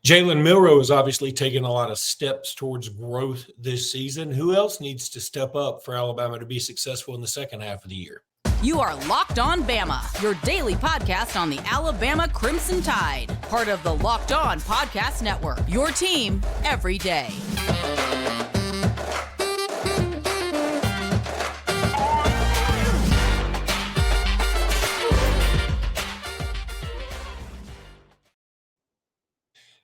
Jalen Milroe has obviously taken a lot of steps towards growth this season. Who else needs to step up for Alabama to be successful in the second half of the year? You are Locked On Bama, your daily podcast on the Alabama Crimson Tide, part of the Locked On Podcast Network, your team every day.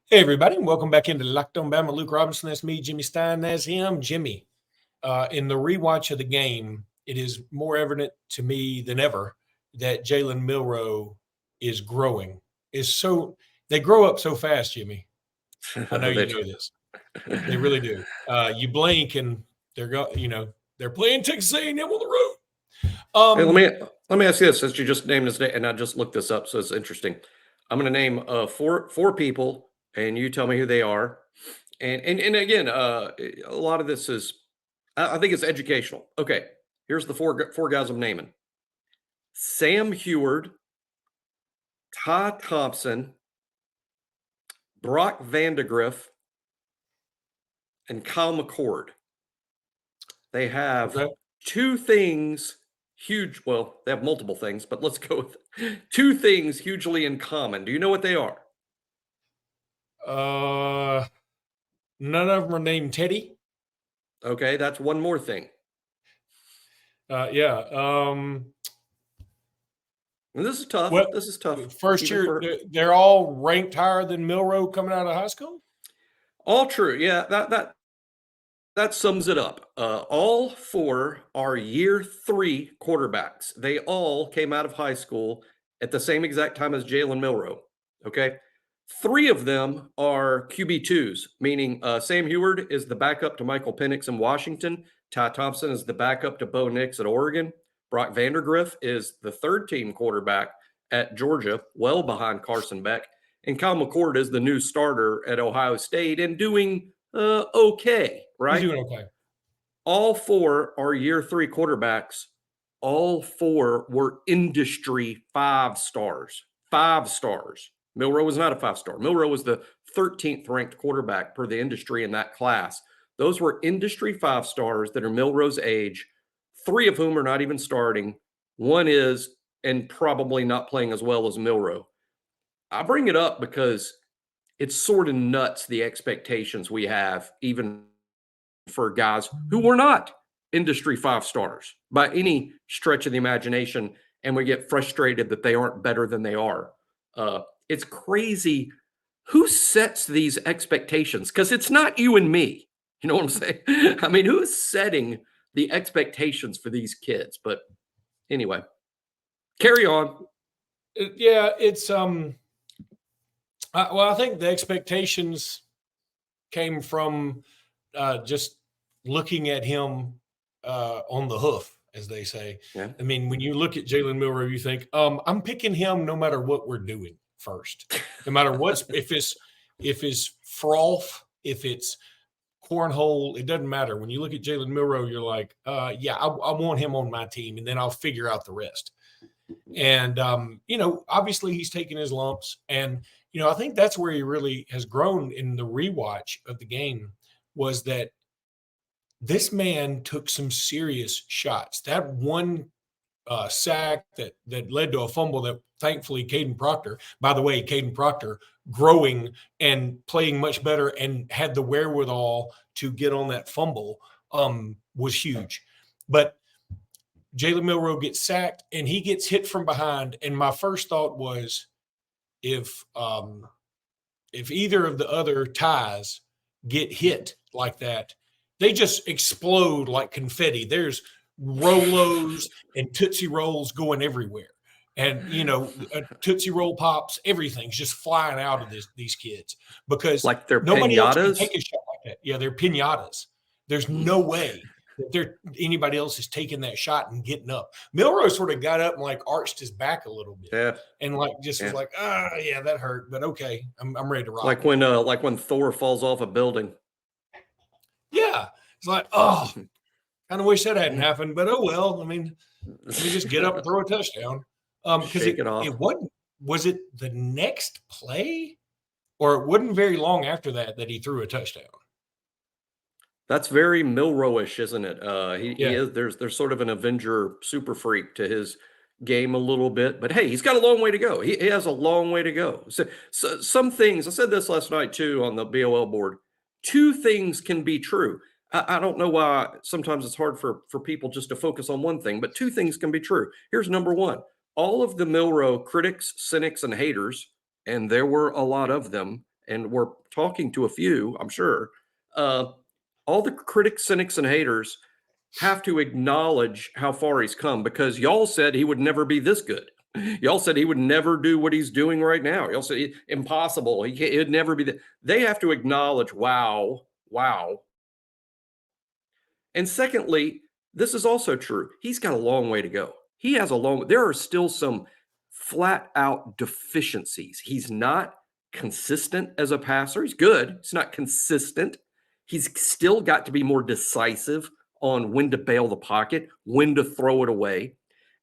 Hey, everybody, and welcome back into Locked On Bama. Luke Robinson, that's me. Jimmy Stein, that's him. Jimmy, in the rewatch of the game, it is more evident to me than ever that Jalen Milroe is growing. They grow up so fast, Jimmy. I know you know this. They really do. You blink and they're playing Texas A&M on the road. Hey, let me ask you this, since you just named his name, and I just looked this up, so it's interesting. I'm going to name four people, and you tell me who they are. And again, a lot of this is, I think it's educational. Okay, here's the four guys I'm naming: Sam Heward, Ty Thompson, Brock Vandegrift, and Kyle McCord. They have two things huge. Well, they have multiple things, but let's go with two things hugely in common. Do you know what they are? None of them are named Teddy. Okay, that's one more thing. And this is tough. Well, this is tough. First year, they're all ranked higher than Milroe coming out of high school? All true. Yeah, that sums it up. All four are year three quarterbacks. They all came out of high school at the same exact time as Jalen Milroe. Okay. Three of them are QB2s, meaning Sam Heward is the backup to Michael Penix in Washington. Ty Thompson is the backup to Bo Nix at Oregon. Brock Vandegrift is the third-team quarterback at Georgia, well behind Carson Beck. And Kyle McCord is the new starter at Ohio State and doing okay, right? He's doing okay. All four are year three quarterbacks. All four were industry 5 stars. 5 stars. Milroe was not a 5-star. Milroe was the 13th ranked quarterback per the industry in that class. Those were industry 5 stars that are Milroe's age, 3 of whom are not even starting. One is, and probably not playing as well as Milroe. I bring it up because it's sort of nuts, the expectations we have, even for guys who were not industry 5 stars by any stretch of the imagination, and we get frustrated that they aren't better than they are. It's crazy. Who sets these expectations? Because it's not you and me. You know what I'm saying? I mean, who is setting the expectations for these kids? But anyway, carry on. Yeah, it's I think the expectations came from just looking at him on the hoof, as they say. Yeah. I mean, when you look at Jalen Milroe, you think, I'm picking him no matter what we're doing first. No matter what's if it's froth, if it's cornhole, it doesn't matter. When you look at Jalen Milroe, you're like, I want him on my team, and then I'll figure out the rest. And obviously he's taking his lumps, and I think that's where he really has grown in the rewatch of the game, was that this man took some serious shots. That one sack that led to a fumble that thankfully Caden Proctor, by the way, Caden Proctor growing and playing much better and had the wherewithal to get on that fumble was huge. But Jalen Milroe gets sacked and he gets hit from behind. And my first thought was, if either of the other ties get hit like that, they just explode like confetti. There's Rolos and Tootsie Rolls going everywhere. And, Tootsie Roll Pops, everything's just flying out of these kids, because like they're nobody pinatas? else can take a shot like that. Yeah, they're pinatas. There's no way that anybody else is taking that shot and getting up. Milroe sort of got up and arched his back a little bit. Yeah. And was like, that hurt, but okay, I'm ready to rock. Like when Thor falls off a building. Yeah. It's like, kind of wish that hadn't happened, but oh well. I mean, let me just get up and throw a touchdown. Because Shake it off. It wasn't. Was it the next play, or it wasn't very long after that he threw a touchdown. That's very Milroe-ish, isn't it? He Yeah. is. There's sort of an Avenger super freak to his game a little bit, but hey, he's got a long way to go. He has a long way to go. So some things, I said this last night too on the BOL board. Two things can be true. I don't know why sometimes it's hard for people just to focus on one thing, but two things can be true. Here's number one. All of the Milroe critics, cynics, and haters, and there were a lot of them, and we're talking to a few, I'm sure. All the critics, cynics, and haters have to acknowledge how far he's come, because y'all said he would never be this good. Y'all said he would never do what he's doing right now. Y'all said impossible. He'd never be that. They have to acknowledge, wow. And secondly, this is also true. He's got a long way to go. There are still some flat out deficiencies. He's not consistent as a passer. He's good. He's not consistent. He's still got to be more decisive on when to bail the pocket, when to throw it away.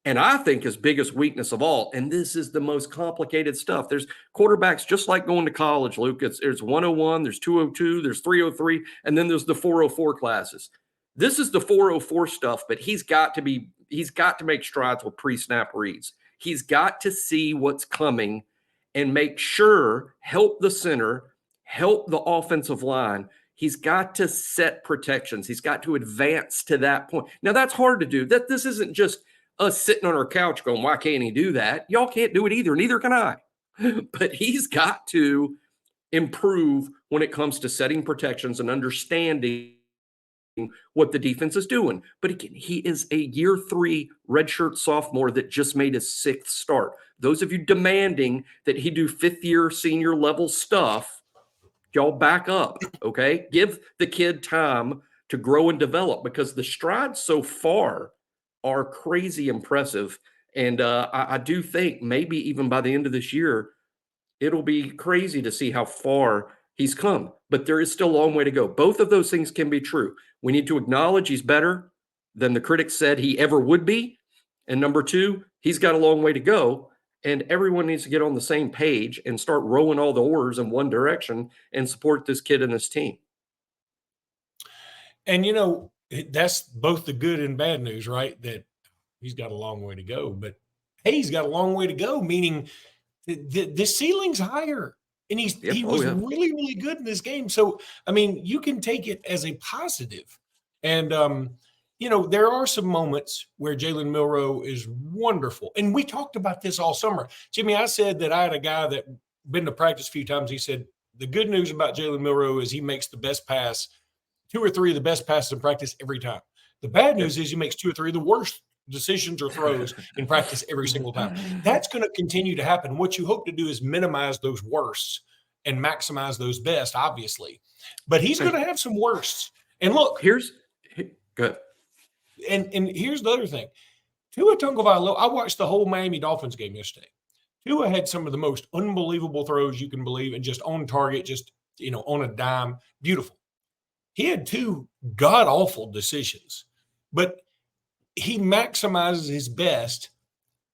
And I think his biggest weakness of all, and this is the most complicated stuff. There's quarterbacks just like going to college, Luke. There's 101, there's 202, there's 303, and then there's the 404 classes. This is the 404 stuff, but he's got to make strides with pre-snap reads. He's got to see what's coming and make sure, help the center, help the offensive line. He's got to set protections. He's got to advance to that point. Now, that's hard to do. This isn't just us sitting on our couch going, why can't he do that? Y'all can't do it either. Neither can I. But he's got to improve when it comes to setting protections and understanding what the defense is doing. But again, he is a year 3 redshirt sophomore that just made his 6th start. Those of you demanding that he do 5th year senior level stuff, y'all back up, okay? Give the kid time to grow and develop, because the strides so far are crazy impressive. And I do think maybe even by the end of this year, it'll be crazy to see how far he's come. But there is still a long way to go. Both of those things can be true. We need to acknowledge he's better than the critics said he ever would be. And number 2, he's got a long way to go. And everyone needs to get on the same page and start rowing all the oars in one direction and support this kid and this team. And, that's both the good and bad news, right? That he's got a long way to go. But, hey, he's got a long way to go, meaning the ceiling's higher. And he was really, really good in this game. So, I mean, you can take it as a positive. And, there are some moments where Jalen Milroe is wonderful. And we talked about this all summer. Jimmy, I said that I had a guy that been to practice a few times. He said, the good news about Jalen Milroe is he makes the best pass, 2 or 3 of the best passes in practice every time. The bad news is he makes 2 or 3 of the worst decisions or throws in practice every single time. That's going to continue to happen. What you hope to do is minimize those worsts and maximize those best, obviously. But he's going to have some worsts. And look, good. And here's the other thing. Tua Tagovailoa, I watched the whole Miami Dolphins game yesterday. Tua had some of the most unbelievable throws you can believe, and just on target, just, on a dime. Beautiful. He had 2 god-awful decisions, but he maximizes his best,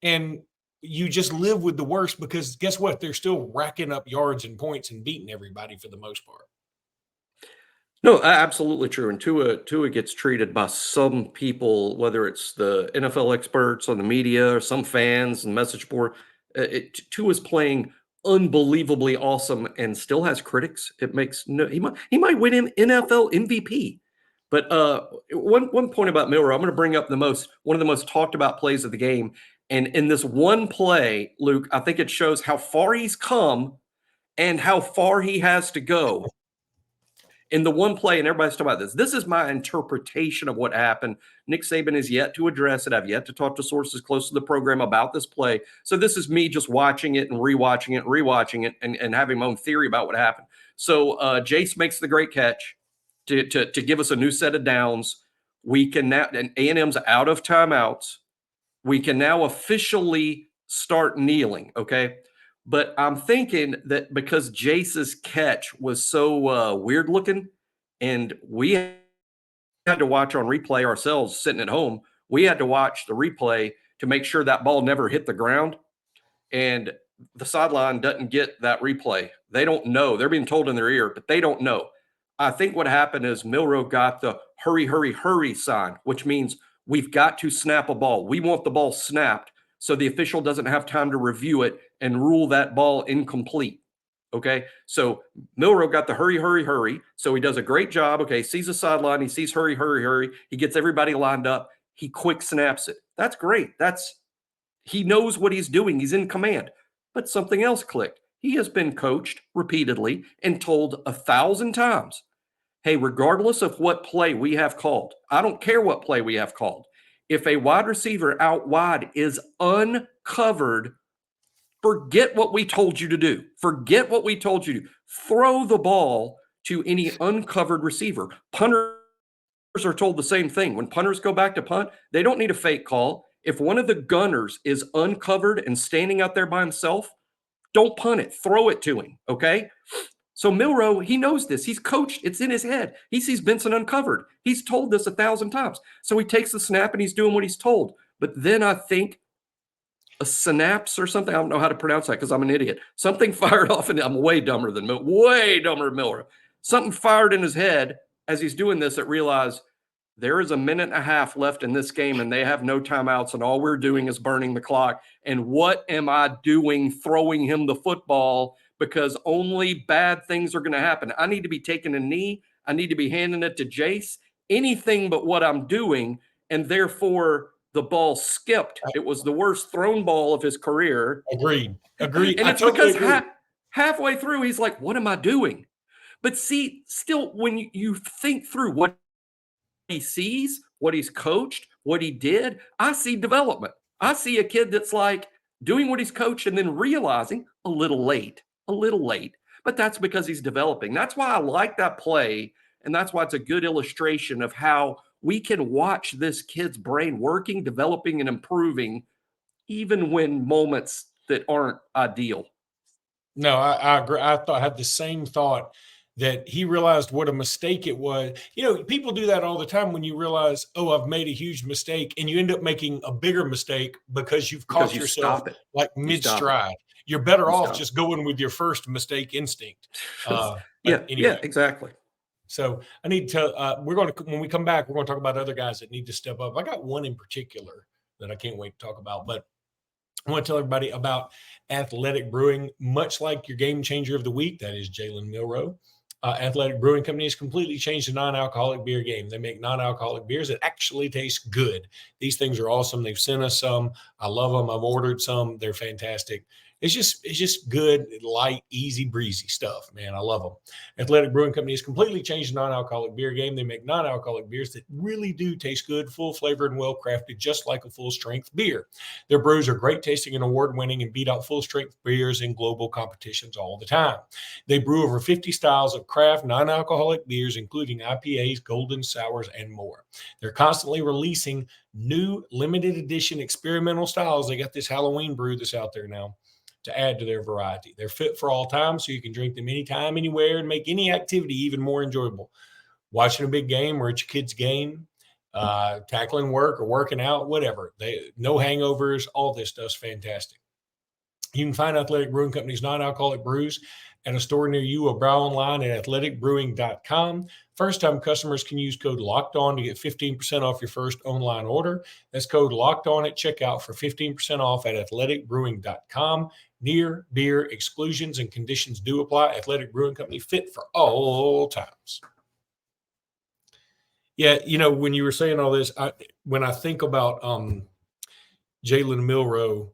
and you just live with the worst, because guess what? They're still racking up yards and points and beating everybody for the most part. No, absolutely true. And Tua gets treated by some people, whether it's the NFL experts on the media or some fans and message board. Tua's playing unbelievably awesome and still has critics. It makes he might win him NFL MVP. But one point about Milroe, I'm going to bring up one of the most talked about plays of the game. And in this one play, Luke, I think it shows how far he's come and how far he has to go. In the one play, and everybody's talking about this. This is my interpretation of what happened. Nick Saban is yet to address it. I've yet to talk to sources close to the program about this play. So this is me just watching it and rewatching it and having my own theory about what happened. So Jase makes the great catch to give us a new set of downs. We can now, and A&M's out of timeouts. We can now officially start kneeling, okay? But I'm thinking that because Jase's catch was so weird looking, and we had to watch on replay ourselves sitting at home, we had to watch the replay to make sure that ball never hit the ground. And the sideline doesn't get that replay. They don't know. They're being told in their ear, but they don't know. I think what happened is Milroe got the hurry, hurry, hurry sign, which means we've got to snap a ball. We want the ball snapped so the official doesn't have time to review it and rule that ball incomplete. Okay, so Milroe got the hurry, hurry, hurry. So he does a great job. Okay, sees the sideline. He sees hurry, hurry, hurry. He gets everybody lined up. He quick snaps it. That's great. He knows what he's doing. He's in command. But something else clicked. He has been coached repeatedly and told 1,000 times, hey, regardless of what play we have called, I don't care what play we have called. If a wide receiver out wide is uncovered, forget what we told you to do. Forget what we told you to do. Throw the ball to any uncovered receiver. Punters are told the same thing. When punters go back to punt, they don't need a fake call. If one of the gunners is uncovered and standing out there by himself, don't punt it. Throw it to him, okay? So Milroe, he knows this. He's coached. It's in his head. He sees Benson uncovered. He's told this 1,000 times. So he takes the snap and he's doing what he's told. But then I think a synapse or something, I don't know how to pronounce that because I'm an idiot. Something fired off, and I'm way dumber than Milroe. Something fired in his head as he's doing this that realized there is a minute and a half left in this game and they have no timeouts and all we're doing is burning the clock. And what am I doing throwing him the football? Because only bad things are going to happen. I need to be taking a knee. I need to be handing it to Jase. Anything but what I'm doing. And therefore, the ball skipped. It was the worst thrown ball of his career. Agreed. And it's because halfway through, he's like, what am I doing? But see, still, when you think through what he sees, what he's coached, what he did, I see development. I see a kid that's like doing what he's coached and then realizing a little late. But that's because he's developing. That's why I like that play. And that's why it's a good illustration of how we can watch this kid's brain working, developing, and improving, even when moments that aren't ideal. No, I agree. I had the same thought that he realized what a mistake it was. You know, people do that all the time when you realize, oh, I've made a huge mistake, and you end up making a bigger mistake because you've caught yourself like mid-stride. You're better off just going with your first mistake instinct. Yeah, exactly. So I need to, when we come back, we're going to talk about other guys that need to step up. I got one in particular that I can't wait to talk about, but I want to tell everybody about Athletic Brewing. Much like your game changer of the week, that is Jalen Milroe. Athletic Brewing Company has completely changed the non-alcoholic beer game. They make non-alcoholic beers that actually taste good. These things are awesome. They've sent us some. I love them. I've ordered some. They're fantastic. It's just good, light, easy, breezy stuff, man. I love them. Athletic Brewing Company has completely changed the non-alcoholic beer game. They make non-alcoholic beers that really do taste good, full flavored and well crafted, just like a full strength beer. Their brews are great tasting and award winning and beat out full strength beers in global competitions all the time. They brew over 50 styles of craft non-alcoholic beers, including IPAs, golden sours, and more. They're constantly releasing new limited edition experimental styles. They got this Halloween brew that's out there now to add to their variety. They're fit for all time, so you can drink them anytime, anywhere, and make any activity even more enjoyable. Watching a big game or at your kid's game, tackling work or working out, whatever. No hangovers, all this stuff's fantastic. You can find Athletic Brewing Company's non-alcoholic brews at a store near you or browse online at athleticbrewing.com. First-time customers can use code LOCKEDON to get 15% off your first online order. That's code LOCKEDON at checkout for 15% off at athleticbrewing.com. Near beer exclusions and conditions do apply. Athletic Brewing Company, fit for all times. Yeah, you know, when you were saying all this, when I think about Jalen Milroe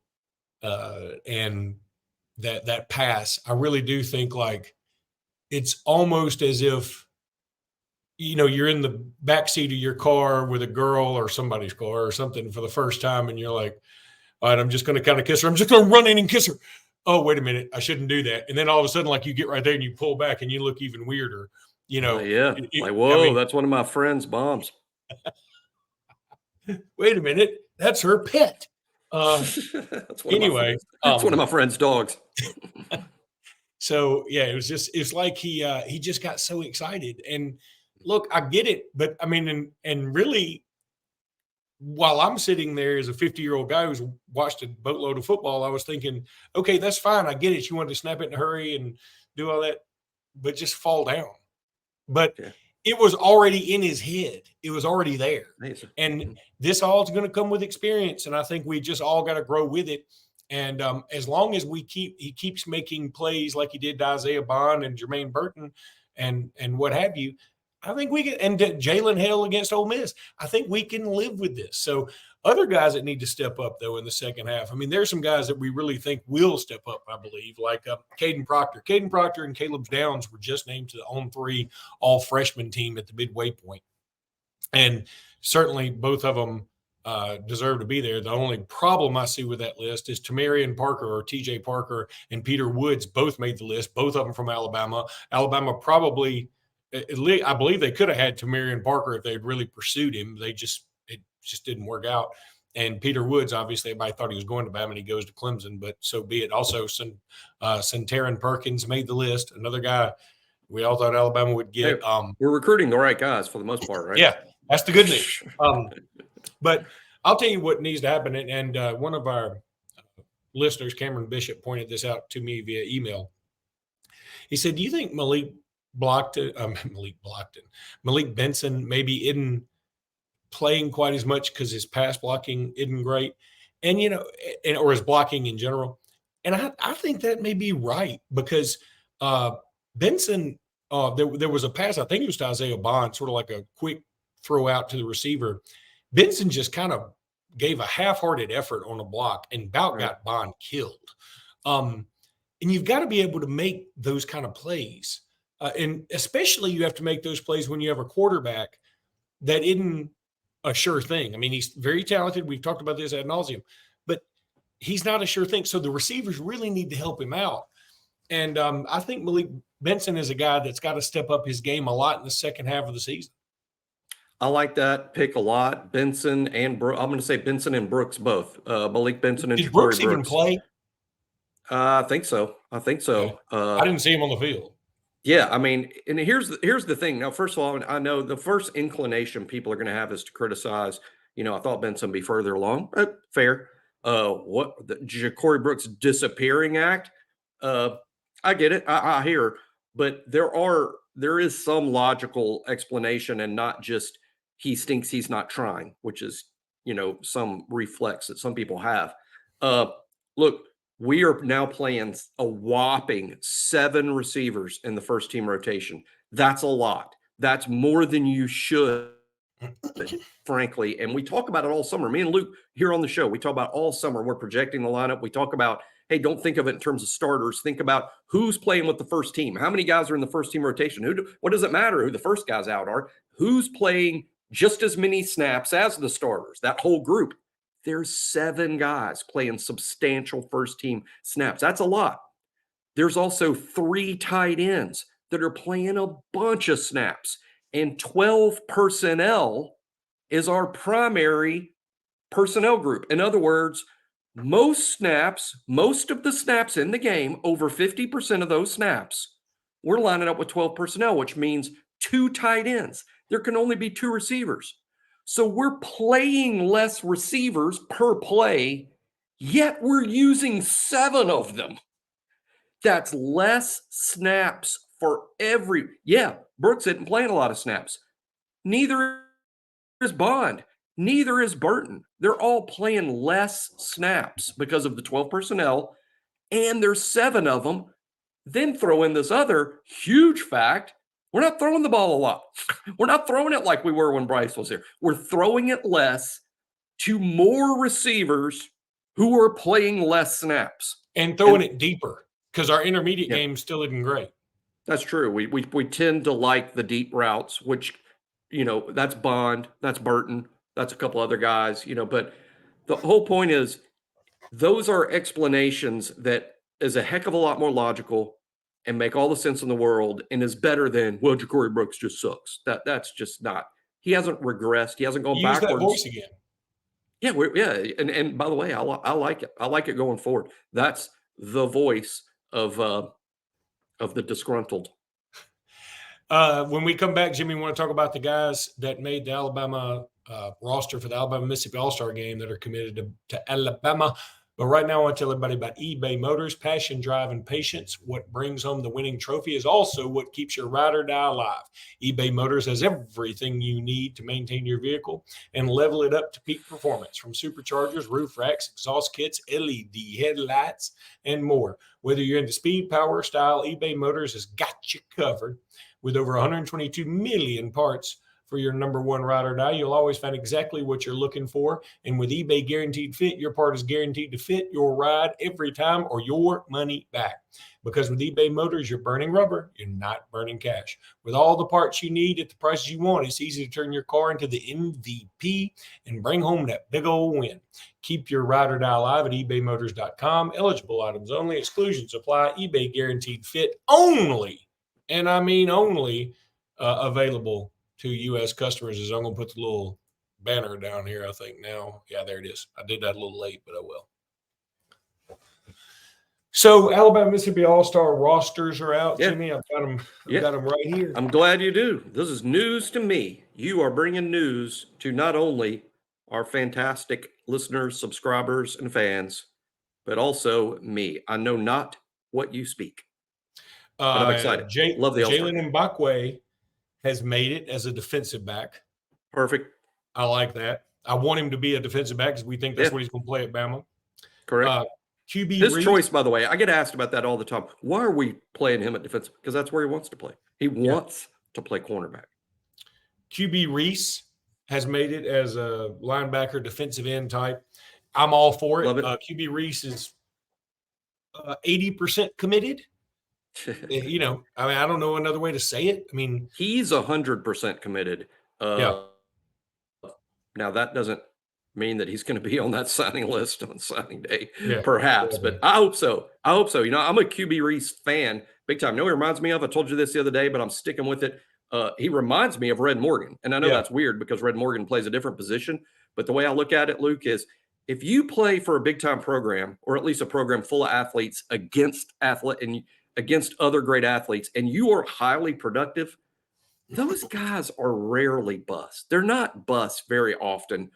and that pass, I really do think like it's almost as if, you know, you're in the backseat of your car with a girl or somebody's car or something for the first time, and you're like, all right, I'm just going to kind of kiss her. I'm just going to run in and kiss her. Oh, wait a minute. I shouldn't do that. And then all of a sudden, like you get right there and you pull back and you look even weirder, you know. Like, whoa, that's one of my friend's moms. Wait a minute. That's her pet. That's anyway, that's one of my friend's dogs. So yeah, it's like he just got so excited. And look, I get it, but I mean, and really, while I'm sitting there as a 50-year-old guy who's watched a boatload of football, I was thinking, okay, that's fine. I get it. You wanted to snap it in a hurry and do all that, but just fall down. But it was already in his head. It was already there. Amazing. And this all is going to come with experience. And I think we just all got to grow with it. And as long as he keeps making plays like he did to Isaiah Bond and Jermaine Burton and what have you, I think we can, and Jalen Hill against Ole Miss, I think we can live with this. So other guys that need to step up, though, in the second half, I mean, there's some guys that we really think will step up, I believe, like Caden Proctor. Caden Proctor and Caleb Downs were just named to the On-3 all-freshman team at the midway point. And certainly both of them deserve to be there. The only problem I see with that list is Tamarian Parker or TJ Parker and Peter Woods both made the list, both of them from Alabama. Alabama probably – I believe they could have had Tamarian Parker if they had really pursued him. It just didn't work out. And Peter Woods, obviously, everybody thought he was going to Bama and he goes to Clemson, but so be it. Also, Centarian Perkins made the list. Another guy we all thought Alabama would get. We're recruiting the right guys for the most part, right? Yeah, that's the good news. But I'll tell you what needs to happen. And one of our listeners, Cameron Bishop, pointed this out to me via email. He said, do you think Malik Benson maybe isn't playing quite as much because his pass blocking isn't great, and or his blocking in general? And I think that may be right, because Benson, there was a pass, I think it was to Isaiah Bond, sort of like a quick throw out to the receiver. Benson just kind of gave a half-hearted effort on a block and about got Bond killed. And you've got to be able to make those kind of plays. And especially you have to make those plays when you have a quarterback that isn't a sure thing. I mean, he's very talented. We've talked about this ad nauseum, but he's not a sure thing. So the receivers really need to help him out. And I think Malik Benson is a guy that's got to step up his game a lot in the second half of the season. I like that pick a lot. Benson and Brooks. I'm going to say Benson and Brooks both. Malik Benson and Did Brooks Brooks even play? I think so. I didn't see him on the field. Yeah, I mean, and here's the thing. Now, first of all, I know the first inclination people are going to have is to criticize. I thought Benson would be further along. Fair. What the Ja'Cory Brooks disappearing act? I get it. I hear, but there is some logical explanation, and not just he stinks, he's not trying, which is some reflex that some people have. Look. We are now playing a whopping 7 receivers in the first team rotation. That's a lot. That's more than you should, frankly. And we talk about it all summer. Me and Luke here on the show, we talk about all summer. We're projecting the lineup. We talk about, hey, don't think of it in terms of starters. Think about who's playing with the first team. How many guys are in the first team rotation? What does it matter who the first guys out are? Who's playing just as many snaps as the starters? That whole group. There's 7 guys playing substantial first-team snaps. That's a lot. There's also 3 tight ends that are playing a bunch of snaps. And 12 personnel is our primary personnel group. In other words, most of the snaps in the game, over 50% of those snaps, we're lining up with 12 personnel, which means 2 tight ends. There can only be 2 receivers. So we're playing less receivers per play, yet we're using 7 of them. That's less snaps for every. Yeah, Brooks isn't playing a lot of snaps. Neither is Bond. Neither is Burton. They're all playing less snaps because of the 12 personnel, and there's 7 of them. Then throw in this other huge fact. We're not throwing the ball a lot. We're not throwing it like we were when Bryce was here. We're throwing it less to more receivers who are playing less snaps. And throwing it deeper, because our intermediate game still isn't great. That's true. We tend to like the deep routes, which, that's Bond, that's Burton, that's a couple other guys, but the whole point is those are explanations that is a heck of a lot more logical and make all the sense in the world, and is better than, well, Ja'Cory Brooks just sucks. That's just not. He hasn't regressed. He hasn't gone backwards. Use that voice again. Yeah, and by the way, I like it. I like it going forward. That's the voice of the disgruntled. When we come back, Jimmy, want to talk about the guys that made the Alabama roster for the Alabama-Mississippi All-Star game that are committed to Alabama. But right now, I want to tell everybody about eBay Motors. Passion, drive, and patience. What brings home the winning trophy is also what keeps your ride or die alive. eBay Motors has everything you need to maintain your vehicle and level it up to peak performance, from superchargers, roof racks, exhaust kits, LED headlights, and more. Whether you're into speed, power, style, eBay Motors has got you covered. With over 122 million parts for your number one ride or die, you'll always find exactly what you're looking for. And with eBay Guaranteed Fit, your part is guaranteed to fit your ride every time or your money back. Because with eBay Motors, you're burning rubber, you're not burning cash. With all the parts you need at the prices you want, it's easy to turn your car into the MVP and bring home that big old win. Keep your ride or die alive at ebaymotors.com. Eligible items only. Exclusions apply. eBay Guaranteed Fit only, and I mean only, available to U.S. customers. Is I'm going to put the little banner down here, I think now. Yeah, there it is. I did that a little late, but I will. So Alabama-Mississippi All-Star rosters are out, Jimmy. I've got them, got them right here. I'm glad you do. This is news to me. You are bringing news to not only our fantastic listeners, subscribers, and fans, but also me. I know not what you speak, but I'm excited. Love the All-Star. Jalen Milroe has made it as a defensive back. Perfect. I like that. I want him to be a defensive back because we think that's what he's going to play at Bama. Correct. QB His Reese, choice, by the way, I get asked about that all the time. Why are we playing him at defensive? Because that's where he wants to play. He wants to play cornerback. QB Reese has made it as a linebacker, defensive end type. I'm all for it. Love it. QB Reese is 80% committed. You know, I mean, I don't know another way to say it. I mean, he's 100% committed. Now that doesn't mean that he's going to be on that signing list on signing day, perhaps, but I hope so. You know, I'm a QB Reese fan, big time. You know, he reminds me of, I told you this the other day, but I'm sticking with it. He reminds me of Red Morgan. And I know that's weird because Red Morgan plays a different position, but the way I look at it, Luke, is if you play for a big time program, or at least a program full of athletes against other great athletes, and you are highly productive, those guys are rarely bust. They're not bust very often.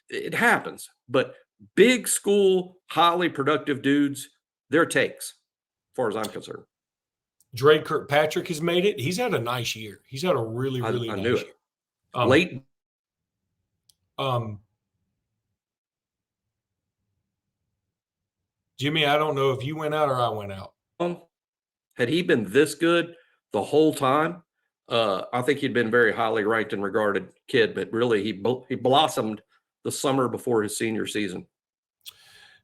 It happens, but big school, highly productive dudes, they're takes, as far as I'm concerned. Dre Kirkpatrick has made it. He's had a nice year. He's had a really nice year. Late. Jimmy, I don't know if you went out or I went out. Had he been this good the whole time, I think he'd been very highly ranked and regarded kid, but really he blossomed the summer before his senior season.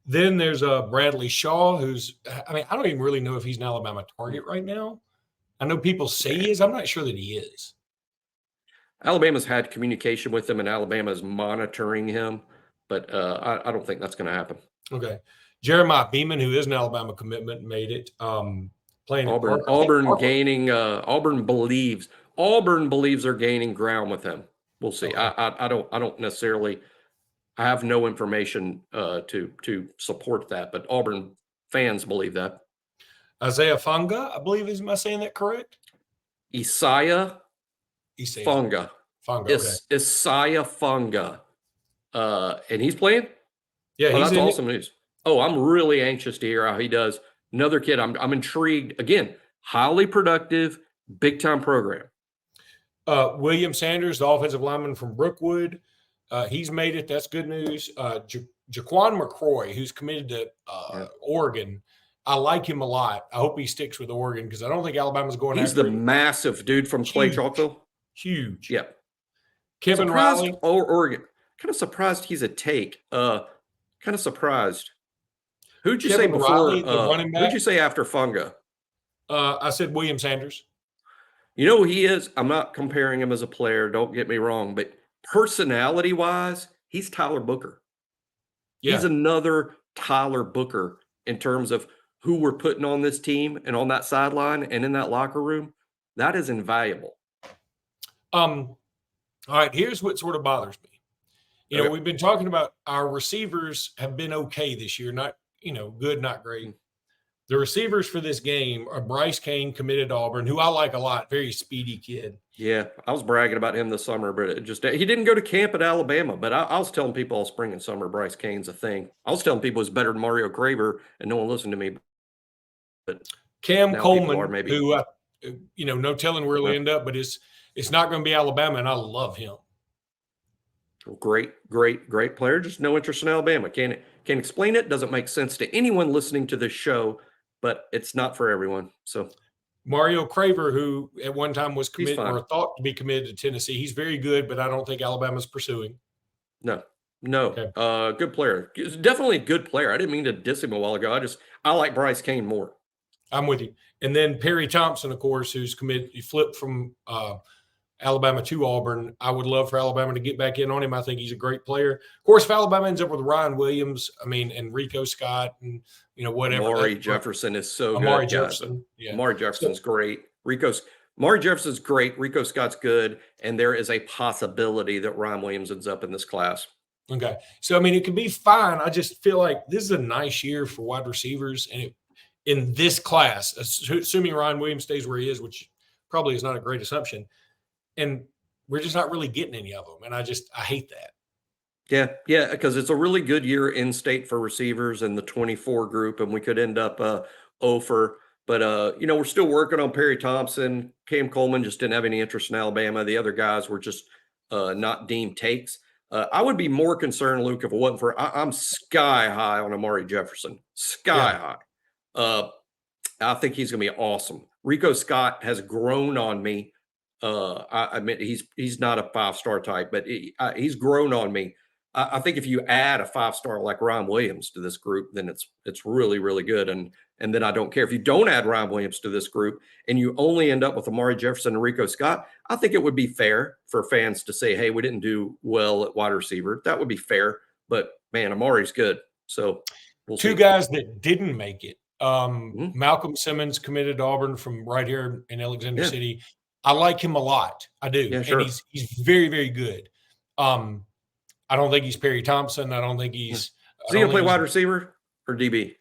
Then there's Bradley Shaw, who's, I mean, I don't even really know if he's an Alabama target right now. I know people say he is. I'm not sure that he is. Alabama's had communication with him, and Alabama's monitoring him, but I don't think that's going to happen. Okay. Jeremiah Beeman, who is an Alabama commitment, made it. Playing Auburn. Auburn believes they're gaining ground with him. We'll see. Okay. I don't necessarily. I have no information to support that, but Auburn fans believe that. Isaiah Funga, I believe, am I saying that correct? Isaiah Funga. Okay. Isaiah Funga. And he's playing? Yeah, that's awesome news. Oh, I'm really anxious to hear how he does. Another kid, I'm intrigued. Again, highly productive, big-time program. William Sanders, the offensive lineman from Brookwood, he's made it. That's good news. Jaquan McCroy, who's committed to Oregon, I like him a lot. I hope he sticks with Oregon because I don't think Alabama's going He's after the him. massive dude from Clay Chalkville. Huge. Yeah. Kevin Riley. Oregon. Kind of surprised he's a take. Kind of surprised. Who'd you say before? Riley, the running back? Who'd you say after Funga? I said William Sanders. You know who he is? I'm not comparing him as a player. Don't get me wrong. But personality-wise, he's Tyler Booker. Yeah. He's another Tyler Booker in terms of who we're putting on this team and on that sideline and in that locker room. That is invaluable. All right, here's what sort of bothers me. You know, we've been talking about our receivers have been okay this year, not, good, not great. The receivers for this game are Bryce Kane, committed to Auburn, who I like a lot, very speedy kid. Yeah, I was bragging about him this summer, but he didn't go to camp at Alabama. But I was telling people all spring and summer Bryce Cain's a thing. I was telling people he's better than Mario Craver, and no one listened to me. But Cam now people are Coleman, maybe. who no telling where he'll end up, but it's not going to be Alabama, and I love him. Great player. Just no interest in Alabama. Can't explain it. Doesn't make sense to anyone listening to this show, but it's not for everyone. So Mario Craver, who at one time was committed fine. or thought to be committed to Tennessee, he's very good, but I don't think Alabama's pursuing. No. Okay. Good player. He's definitely a good player. I didn't mean to diss him a while ago. I like Bryce Cain more. I'm with you. And then Perry Thompson, of course, who's committed. He flipped from Alabama to Auburn. I would love for Alabama to get back in on him. I think he's a great player. Of course, if Alabama ends up with Ryan Williams, and Rico Scott, and whatever. Amari Jefferson is so good. Amari Jefferson. Yeah. Amari Jefferson's great. Amari Jefferson's great. Rico Scott's good. And there is a possibility that Ryan Williams ends up in this class. Okay. So, it could be fine. I just feel like this is a nice year for wide receivers. And in this class, assuming Ryan Williams stays where he is, which probably is not a great assumption, and we're just not really getting any of them. And I hate that. Yeah, because it's a really good year in state for receivers in the 24 group, and we could end up over. But we're still working on Perry Thompson. Cam Coleman just didn't have any interest in Alabama. The other guys were just not deemed takes. I would be more concerned, Luke, if it wasn't for I'm sky high on Amari Jefferson. Sky high. I think he's going to be awesome. Rico Scott has grown on me. I admit he's not a 5-star type, but he's grown on me. I think if you add a 5-star like Ryan Williams to this group, then it's really, really good. And then I don't care if you don't add Ryan Williams to this group and you only end up with Amari Jefferson and Rico Scott. I think it would be fair for fans to say, hey, we didn't do well at wide receiver. That would be fair. But man, Amari's good. So we'll see. Two guys that didn't make it. Malcolm Simmons committed to Auburn from right here in Alexander City. I like him a lot. I do. Yeah, sure. And he's very, very good. I don't think he's Perry Thompson. I don't think he's Is he going to play wide receiver or DB?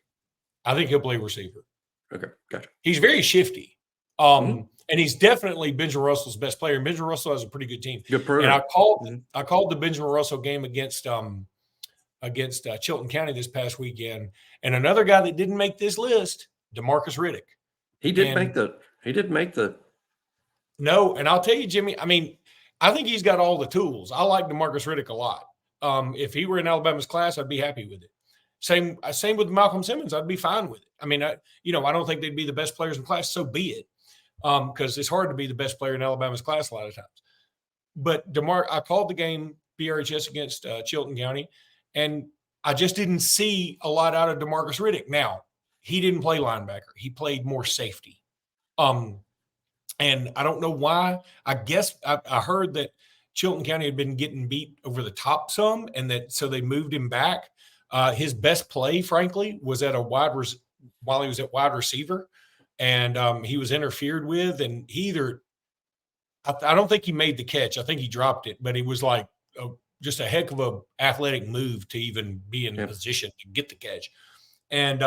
I think he'll play receiver. Okay, gotcha. He's very shifty. And he's definitely Benjamin Russell's best player. And Benjamin Russell has a pretty good team. Good program. And I called the Benjamin Russell game against Chilton County this past weekend. And another guy that didn't make this list, DeMarcus Riddick. He did make the No, and I'll tell you, Jimmy, I think he's got all the tools. I like DeMarcus Riddick a lot. If he were in Alabama's class, I'd be happy with it. Same with Malcolm Simmons. I'd be fine with it. I don't think they'd be the best players in class. So be it. Because it's hard to be the best player in Alabama's class a lot of times. But I called the game BRHS against Chilton County, and I just didn't see a lot out of DeMarcus Riddick. Now, he didn't play linebacker. He played more safety. And I don't know why. I guess I heard that Chilton County had been getting beat over the top some, and so they moved him back. His best play, frankly, was at while he was at wide receiver, and he was interfered with. And I don't think he made the catch. I think he dropped it, but it was like just a heck of a athletic move to even be in position to get the catch. And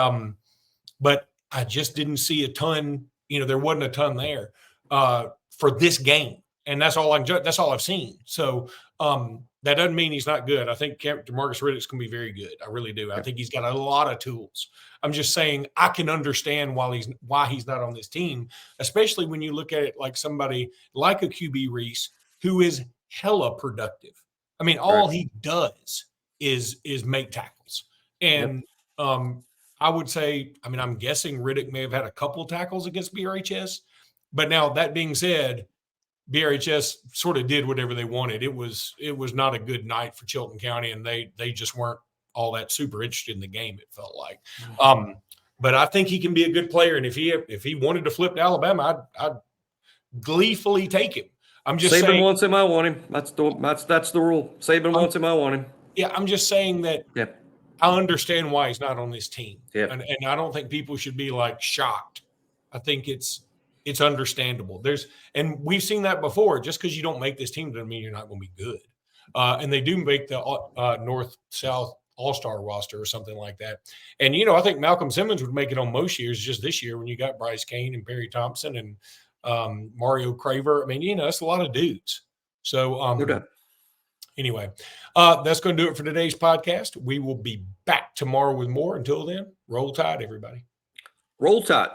but I just didn't see a ton. There wasn't a ton there for this game, and that's all I've seen. So that doesn't mean he's not good. I think DeMarcus Riddick's going to be very good. I really do. I think he's got a lot of tools. I'm just saying I can understand why he's not on this team, especially when you look at it like somebody like a QB Reese who is hella productive. All he does is make tackles, and I would say, I'm guessing Riddick may have had a couple of tackles against BRHS, but now that being said, BRHS sort of did whatever they wanted. It was not a good night for Chilton County, and they just weren't all that super interested in the game, it felt like. But I think he can be a good player, and if he wanted to flip to Alabama, I'd gleefully take him. I'm just Saban saying, wants him, I want him. That's the rule. Saban wants him, I want him. Yeah, I'm just saying that. Yeah. I understand why he's not on this team. Yeah. And I don't think people should be like shocked. I think it's understandable. And we've seen that before. Just because you don't make this team doesn't mean you're not going to be good. And they do make the North-South All-Star roster or something like that. And, I think Malcolm Simmons would make it on most years, just this year when you got Bryce Cain and Perry Thompson and Mario Craver. I mean, you know, it's a lot of dudes. So No doubt. anyway, that's going to do it for today's podcast. We will be back tomorrow with more. Until then, roll tide, everybody. Roll Tide.